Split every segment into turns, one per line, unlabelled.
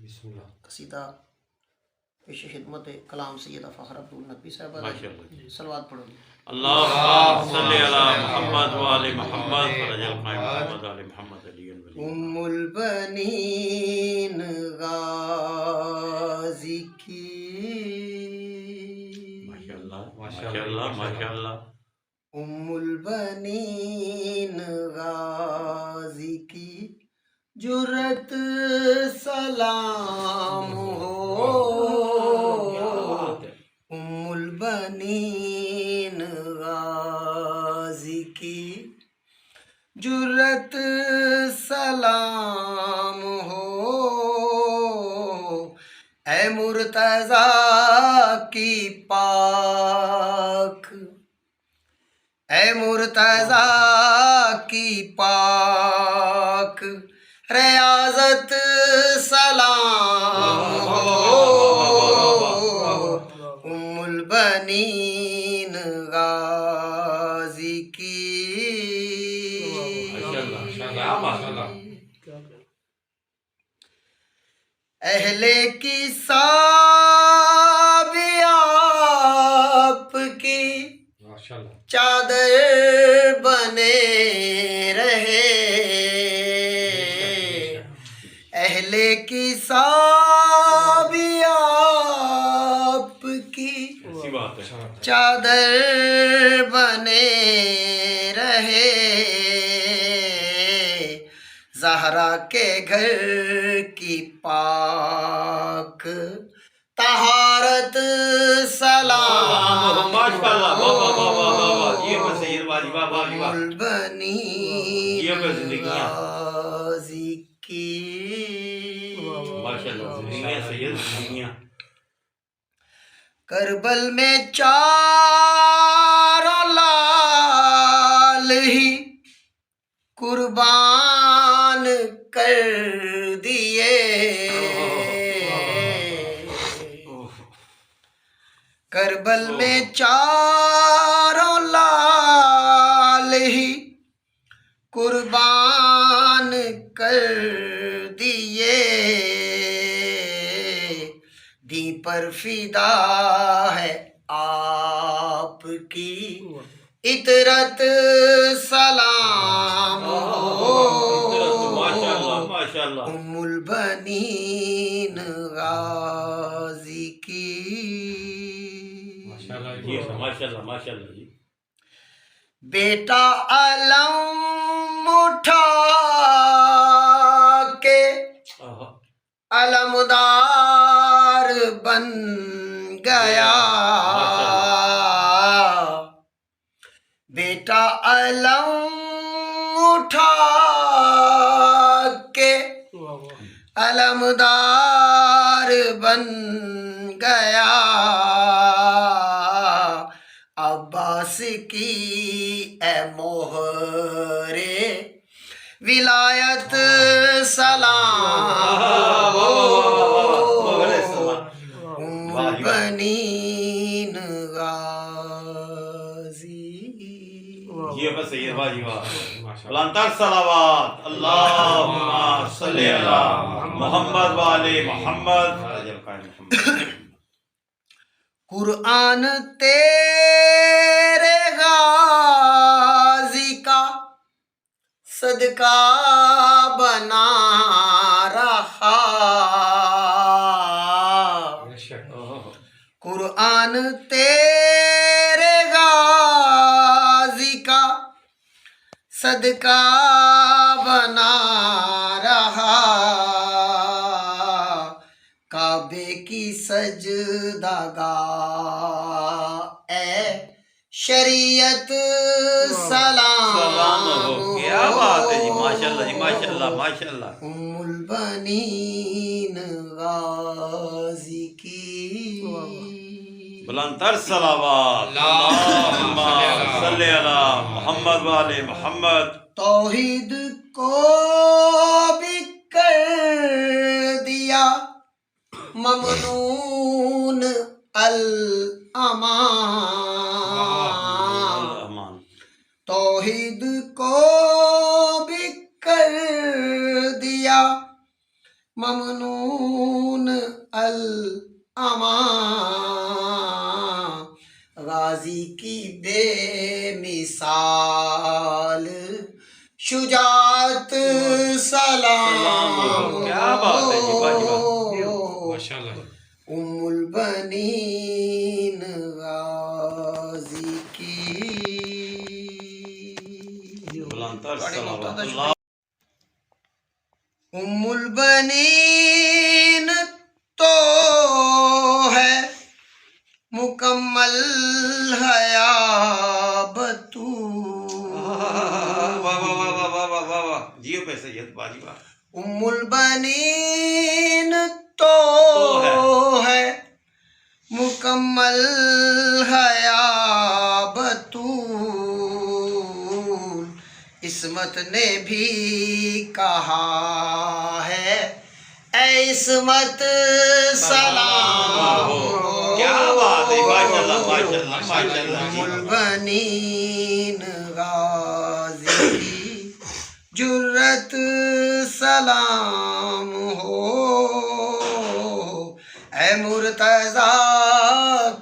بسم اللہ
قصیدہ پیش خدمت کلام سیدہ فخر عبدالنبی صاحبہ
ماشاءاللہ
سلوات پڑھو گی
اللہم صلی علی محمد و آل محمد فرج القائم محمد آل محمد علی الولی
ام البنین غازی کی
ماشاءاللہ ماشاءاللہ ماشاءاللہ
ام البنین غازی کی جرت سلام ہو ام البنین غازی کی جرت سلام ہو اے مرتضیٰ کی پاک اے مرتضیٰ کی پاک ریاضت سلام ہو ام البنین غازی کی اہل کسا بھی آپ کی چادر بنے رہے اہل کسا بھی آپ کی چادر بنے رہے زہرا کے گھر کی پاک طہارت سلام البنین غازی کی کربل میں چاروں لال ہی قربان کر دیے کربل میں چاروں لال ہی قربان کر دیے دی پر فدا ہے آپ کی اطرت سلام ہو ام البنین غازی کی بیٹا علم اٹھا کے علمدار بن گیا بیٹا علم اٹھا کے علمدار بن گیا عباس کی اے مہر ولایت سلام ام البنین غازی
بلندتر صلوات اللہم صلی علی محمد و آل محمد فرج القائم محمد
قرآن تیرے غازی کا صدقہ بنا رہا قرآن تیرے غازی کا صدقہ بنا رہا کعبے کی سجدہ گاہ اے شریعت سلام
کیا بات ہے جی ماشاءاللہ جی ماشاءاللہ ماشاءاللہ
ام البنین غازی کی
بلندتر صلوات اللہم صلی علی محمد و آل محمد
توحید کو بھی کر دیا ممنون الامان توحید کو بھی کر دیا ممنون الامان غازی کی بے مثال شجاعت سلام
کیا بات ہے جی، واجبہ
ماشاءاللہ
ام البنین غازی کی
بلند تر صلوات اللہ
ام البنین تو ہے مکمل حیا بطول
واہ واہ واہ واہ واہ واہ واہ واہ جیو پہ سید واجبہ
ام البنین تو ہے مکمل حیا بطول عصمت نے بھی کہا ہے اے عصمت سلام
کیا بات ہے ماشاءاللہ ماشاءاللہ ماشاءاللہ
ام البنین غازی کی جرت سلام ہو اے مرتضیٰ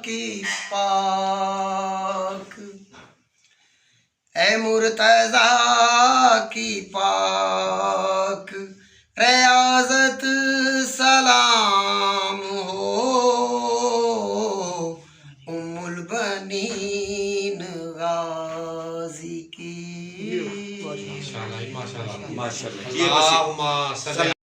کی پاک اے مرتضیٰ کی پاک ریاضت سلام ہو ام البنین غازی کی
ماشاءاللہ ماشاءاللہ
ماشاءاللہ
اللہم صلی